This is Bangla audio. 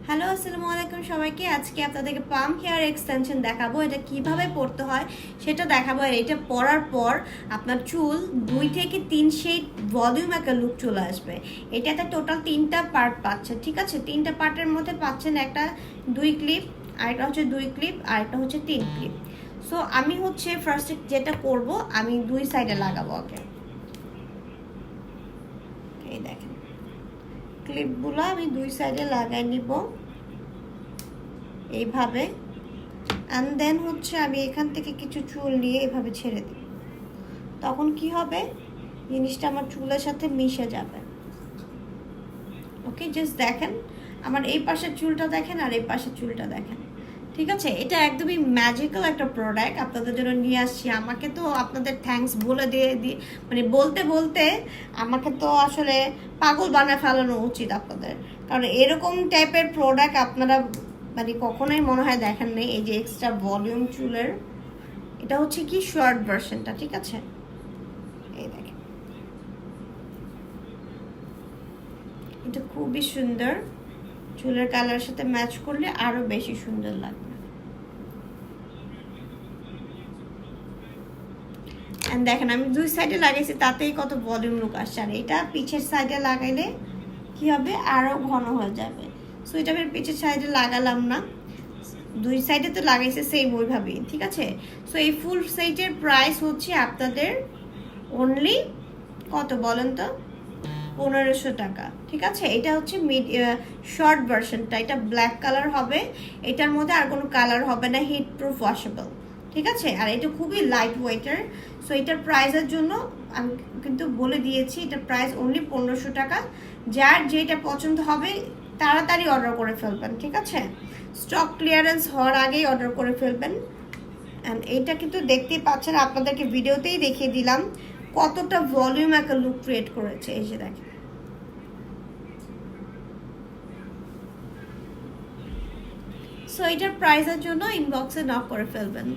হ্যালো আসসালামু আলাইকুম সবাইকে। আজকে আপনাদেরকে পাম হেয়ার এক্সটেনশন দেখাবো। এটা কিভাবে পড়তে হয় সেটা দেখাবো। আর এটা পরার পর আপনার চুল 2 থেকে 3 শেড ভলিউম একটা লুক চলে আসবে। এটাতে টোটাল 3টা পার্ট পাচ্ছেন, ঠিক আছে? 3টা পার্টের মধ্যে পাচ্ছেন একটা 2 ক্লিপ, আরেকটা হচ্ছে 2 ক্লিপ, আরেকটা হচ্ছে 3 ক্লিপ। সো আমি হচ্ছে ফার্স্টে যেটা করব, আমি 2 সাইডে লাগাবো ওকে। এই দেখেন ক্লিপগুলো আমি 2 সাইডে লাগাই নিব এইভাবে। অ্যান্ড দেন হচ্ছে আমি এখান থেকে কিছু চুল নিয়ে এভাবে ছেড়ে দিই। তখন কি হবে, জিনিসটা আমার চুলের সাথে মিশে যাবে। ওকে, জাস্ট দেখেন আমার এই পাশের চুলটা দেখেন আর এই পাশের চুলটা দেখেন, ঠিক আছে? এটা একদমই ম্যাজিক্যাল একটা প্রোডাক্ট আপনাদের জন্য নিয়ে আসছি। আমাকে তো আপনাদের থ্যাঙ্কস বলে দিয়ে মানে বলতে বলতে আমাকে তো আসলে পাগল বানায় ফেলানো উচিত আপনাদের, কারণ এরকম টাইপের প্রোডাক্ট আপনারা মানে কখনোই মনে হয় দেখেন নেই। এই যে এক্সট্রা ভলিউম চুলের, এটা হচ্ছে কি শর্ট ভার্সনটা, ঠিক আছে? এই দেখেন এটা খুবই সুন্দর, চুলের কালারের সাথে ম্যাচ করলে আরো বেশি সুন্দর লাগবে। এন্ড দেখেন আমি 2 সাইডে লাগাইছি, তাতেই কত ভলিউম লুক আসছে। আর এটা পিছের সাইডে লাগাইলে কি হবে, আরো ঘন হয়ে যাবে। সো এটা আমি পিছের সাইডে লাগালাম না, 2 সাইডে তো লাগাইছে সেম ওইভাবেই, ঠিক আছে? সো এই ফুল সেটের প্রাইস হচ্ছে আপনাদের অনলি কত বলেন তো, 1500 টাকা, ঠিক আছে? এটা হচ্ছে শর্ট ভার্সনটা, এটা ব্ল্যাক কালার হবে। এটার মধ্যে আর কোনো কালার হবে না, হিট প্রুফ ওয়াশেবল, ঠিক আছে? আর এটা খুবই লাইট ওয়েটার। সো এটার প্রাইসের জন্য আমি কিন্তু বলে দিয়েছি, এটার প্রাইস অনলি 1500 টাকা। যার যেটা পছন্দ হবে তাড়াতাড়ি অর্ডার করে ফেলবেন, ঠিক আছে? স্টক ক্লিয়ারেন্স হওয়ার আগেই অর্ডার করে ফেলবেন। অ্যান্ড এইটা কিন্তু দেখতেই পাচ্ছেন, আপনাদেরকে ভিডিওতেই দেখিয়ে দিলাম কতটা ভলিউম একটা লুক ক্রিয়েট করেছে। এই যে দেখেন, সো এটার প্রাইসের জন্য ইনবক্সে নক করে ফেলবেন।